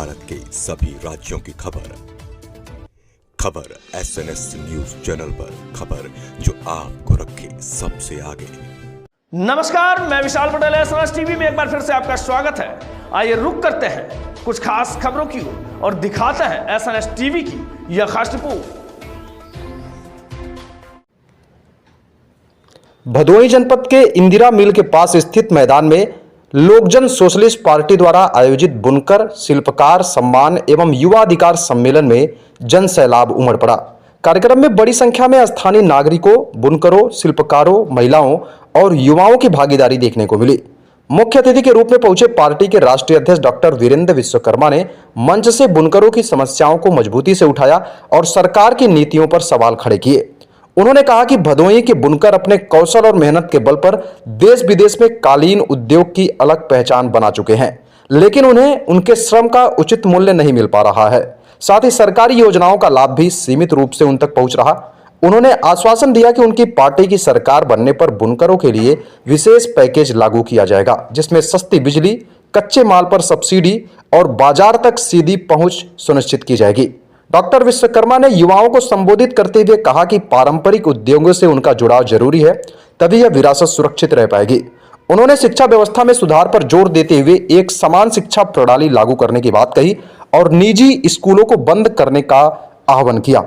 भारत के सभी राज्यों की खबर SNS न्यूज चैनल पर, खबर जो आपको रखे सबसे आगे। नमस्कार, मैं विशाल पटेल, SNS टीवी में एक बार फिर से आपका स्वागत है। आइए रुक करते हैं कुछ खास खबरों की ओर और दिखाते हैं SNS टीवी की यह खास रिपोर्ट। भदोही जनपद के इंदिरा मिल के पास स्थित मैदान में लोकजन सोशलिस्ट पार्टी द्वारा आयोजित बुनकर शिल्पकार सम्मान एवं युवा अधिकार सम्मेलन में जन सैलाब उमड़ पड़ा। कार्यक्रम में बड़ी संख्या में स्थानीय नागरिकों, बुनकरों, शिल्पकारों, महिलाओं और युवाओं की भागीदारी देखने को मिली। मुख्य अतिथि के रूप में पहुंचे पार्टी के राष्ट्रीय अध्यक्ष डॉक्टर वीरेंद्र विश्वकर्मा ने मंच से बुनकरों की समस्याओं को मजबूती से उठाया और सरकार की नीतियों पर सवाल खड़े किए। उन्होंने कहा कि भदोही के बुनकर अपने कौशल और मेहनत के बल पर देश विदेश में कालीन उद्योग की अलग पहचान बना चुके हैं, लेकिन उन्हें उनके श्रम का उचित मूल्य नहीं मिल पा रहा है। साथ ही सरकारी योजनाओं का लाभ भी सीमित रूप से उन तक पहुंच रहा। उन्होंने आश्वासन दिया कि उनकी पार्टी की सरकार बनने पर बुनकरों के लिए विशेष पैकेज लागू किया जाएगा, जिसमें सस्ती बिजली, कच्चे माल पर सब्सिडी और बाजार तक सीधी पहुंच सुनिश्चित की जाएगी। डॉक्टर विश्वकर्मा ने युवाओं को संबोधित करते हुए कहा कि पारंपरिक उद्योगों से उनका जुड़ाव जरूरी है, तभी यह विरासत सुरक्षित रह पाएगी। उन्होंने शिक्षा व्यवस्था में सुधार पर जोर देते हुए एक समान शिक्षा प्रणाली लागू करने की बात कही और निजी स्कूलों को बंद करने का आह्वान किया।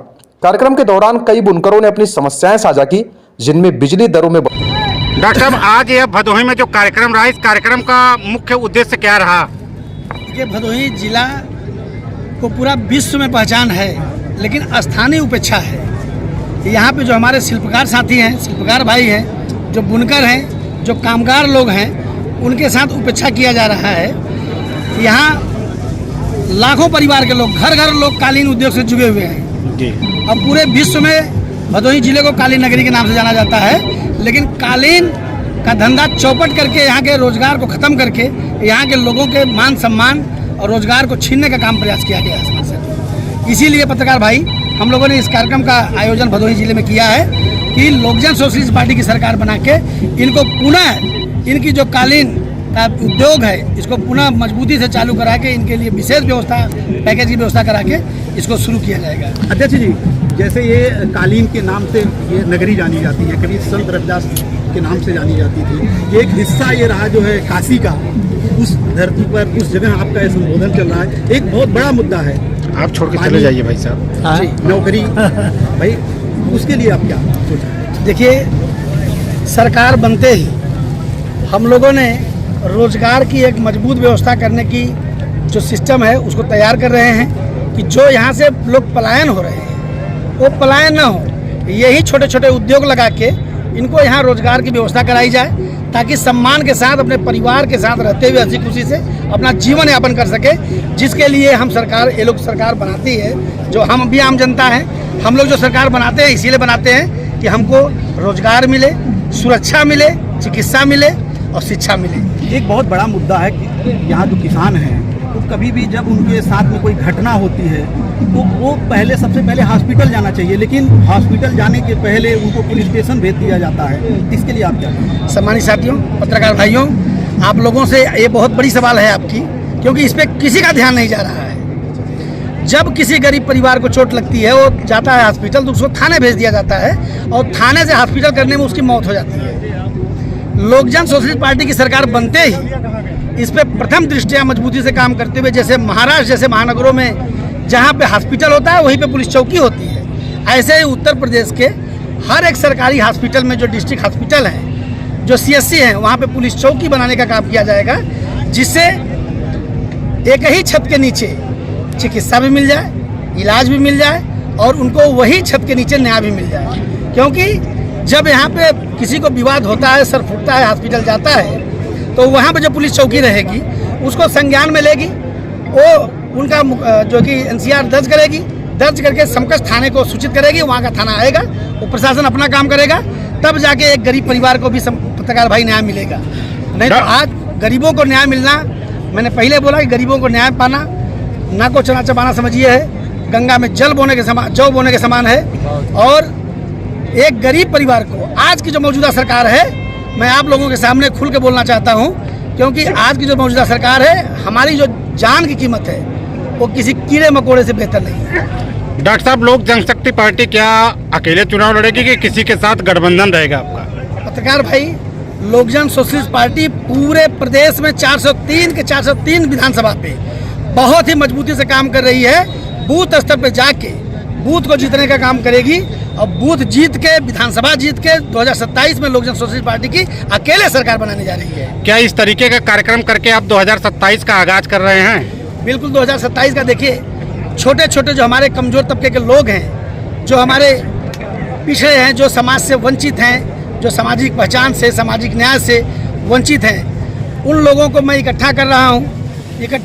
कार्यक्रम के दौरान कई बुनकरों ने अपनी समस्याएं साझा की, जिनमें बिजली दरों में। डॉक्टर साहब, आज यह भदोही में जो कार्यक्रम रहा, इस कार्यक्रम का मुख्य उद्देश्य क्या रहा? ये भदोही जिला को पूरा विश्व में पहचान है, लेकिन स्थानीय उपेक्षा है। यहाँ पे जो हमारे शिल्पकार साथी हैं, शिल्पकार भाई हैं, जो बुनकर हैं, जो कामगार लोग हैं, उनके साथ उपेक्षा किया जा रहा है। यहाँ लाखों परिवार के लोग, घर घर लोग कालीन उद्योग से जुड़े हुए हैं जी। अब पूरे विश्व में भदोही जिले को कालीन नगरी के नाम से जाना जाता है, लेकिन कालीन का धंधा चौपट करके यहाँ के रोजगार को खत्म करके यहाँ के लोगों के मान सम्मान और रोजगार को छीनने का काम प्रयास किया गया है। इसीलिए पत्रकार भाई, हम लोगों ने इस कार्यक्रम का आयोजन भदोही जिले में किया है कि लोकजन सोशलिस्ट पार्टी की सरकार बना के इनको पुनः, इनकी जो कालीन का उद्योग है, इसको पुनः मजबूती से चालू करा के इनके लिए विशेष व्यवस्था, पैकेज की व्यवस्था करा के इसको शुरू किया जाएगा। अध्यक्ष जी, जैसे ये कालीन के नाम से ये नगरी जानी जाती है, कभी संत रविदास के नाम से जानी जाती थी, एक हिस्सा ये रहा जो है काशी का, उस धरती पर, उस जगह आपका ये संबोधन चल रहा है। एक बहुत बड़ा मुद्दा है, आप छोड़ के चले जाइए भाई साहब, नौकरी भाई, उसके लिए आप क्या सोचा? देखिए, सरकार बनते ही हम लोगों ने रोजगार की एक मजबूत व्यवस्था करने की जो सिस्टम है उसको तैयार कर रहे हैं कि जो यहाँ से लोग पलायन हो रहे हैं वो पलायन ना हो। यही छोटे छोटे उद्योग लगा के इनको यहाँ रोजगार की व्यवस्था कराई जाए, ताकि सम्मान के साथ अपने परिवार के साथ रहते हुए हंसी खुशी से अपना जीवन यापन कर सके। जिसके लिए हम सरकार, ये लोग सरकार बनाती है, जो हम भी आम जनता हैं, हम लोग जो सरकार बनाते हैं इसीलिए बनाते हैं कि हमको रोजगार मिले, सुरक्षा मिले, चिकित्सा मिले और शिक्षा मिले। एक बहुत बड़ा मुद्दा है कि यहाँ जो किसान हैं, तो कभी भी जब उनके साथ में कोई घटना होती है तो वो सबसे पहले हॉस्पिटल जाना चाहिए, लेकिन हॉस्पिटल जाने के पहले उनको पुलिस स्टेशन भेज दिया जाता है। इसके लिए आप क्या कहें? सम्मानित साथियों, पत्रकार भाइयों, आप लोगों से ये बहुत बड़ी सवाल है आपकी, क्योंकि इस पर किसी का ध्यान नहीं जा रहा है। जब किसी गरीब परिवार को चोट लगती है, वो जाता है हॉस्पिटल, तो उसको थाने भेज दिया जाता है और थाने से हॉस्पिटल करने में उसकी मौत हो जाती है। लोकजन सोशलिस्ट पार्टी की सरकार बनते ही इस पर प्रथम दृष्टया मजबूती से काम करते हुए, जैसे महाराष्ट्र जैसे महानगरों में जहाँ पे हॉस्पिटल होता है वहीं पे पुलिस चौकी होती है, ऐसे ही उत्तर प्रदेश के हर एक सरकारी हॉस्पिटल में, जो डिस्ट्रिक्ट हॉस्पिटल हैं, जो CSC हैं, वहाँ पे पुलिस चौकी बनाने का काम किया जाएगा, जिससे एक ही छत के नीचे चिकित्सा भी मिल जाए, इलाज भी मिल जाए और उनको वही छत के नीचे न्याय भी मिल जाए। क्योंकि जब यहाँ पे किसी को विवाद होता है, सर फूटता है, हॉस्पिटल जाता है, तो वहाँ पे जो पुलिस चौकी रहेगी उसको संज्ञान में लेगी, वो उनका जो कि NCR दर्ज करेगी, दर्ज करके समकक्ष थाने को सूचित करेगी, वहाँ का थाना आएगा, वो प्रशासन अपना काम करेगा, तब जाके एक गरीब परिवार को भी पत्रकार भाई न्याय मिलेगा। नहीं तो आज गरीबों को न्याय मिलना, मैंने पहले बोला कि गरीबों को न्याय पाना ना को चना चबाना समझिए है, गंगा में जल बोने के समान, जौ बोने के समान है। और एक गरीब परिवार को आज की जो मौजूदा सरकार है, मैं आप लोगों के सामने खुल के बोलना चाहता हूँ, क्योंकि आज की जो मौजूदा सरकार है, हमारी जो जान की कीमत है वो किसी कीड़े मकोड़े से बेहतर नहीं है। डॉक्टर साहब, लोक जनशक्ति पार्टी क्या अकेले चुनाव लड़ेगी कि किसी के साथ गठबंधन रहेगा आपका? पत्रकार भाई, लोकजन सोशलिस्ट पार्टी पूरे प्रदेश में 403 के 403 विधानसभा पे बहुत ही मजबूती से काम कर रही है। बूथ स्तर पे जाके बूथ को जीतने का काम करेगी और बूथ जीत के, विधानसभा जीत के 2027 में लोकजन सोशलिस्ट पार्टी की अकेले सरकार बनाने जा रही है। क्या इस तरीके का कार्यक्रम करके आप 2027 का आगाज कर रहे हैं? बिल्कुल 2027 का देखिए, छोटे छोटे जो हमारे कमजोर तबके के लोग हैं, जो हमारे पिछड़े हैं, जो समाज से वंचित हैं, जो सामाजिक पहचान से, सामाजिक न्याय से वंचित हैं, उन लोगों को मैं इकट्ठा कर रहा हूँ।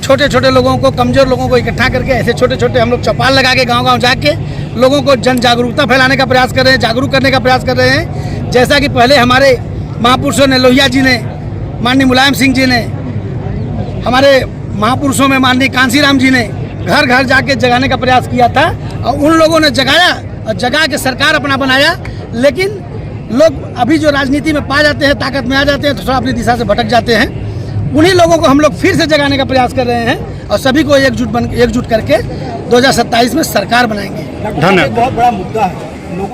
छोटे छोटे लोगों को, कमज़ोर लोगों को इकट्ठा करके ऐसे छोटे छोटे हम लोग चौपाल लगा के गाँव गाँव जाके लोगों को जन जागरूकता फैलाने का प्रयास कर रहे हैं, जागरूक करने का प्रयास कर रहे हैं। जैसा कि पहले हमारे महापुरुषों ने, लोहिया जी ने, माननीय मुलायम सिंह जी ने, हमारे महापुरुषों में माननीय कांसीराम जी ने घर घर जाके जगाने का प्रयास किया था और उन लोगों ने जगाया और जगा के सरकार अपना बनाया। लेकिन लोग अभी जो राजनीति में पा जाते हैं, ताकत में आ जाते हैं, तो थोड़ा अपनी दिशा से भटक जाते हैं। उन्हीं लोगों को हम लोग फिर से जगाने का प्रयास कर रहे हैं और सभी को एकजुट करके 2027 में सरकार बनाएंगे। धन्यवाद। बहुत बड़ा मुद्दा है लोगों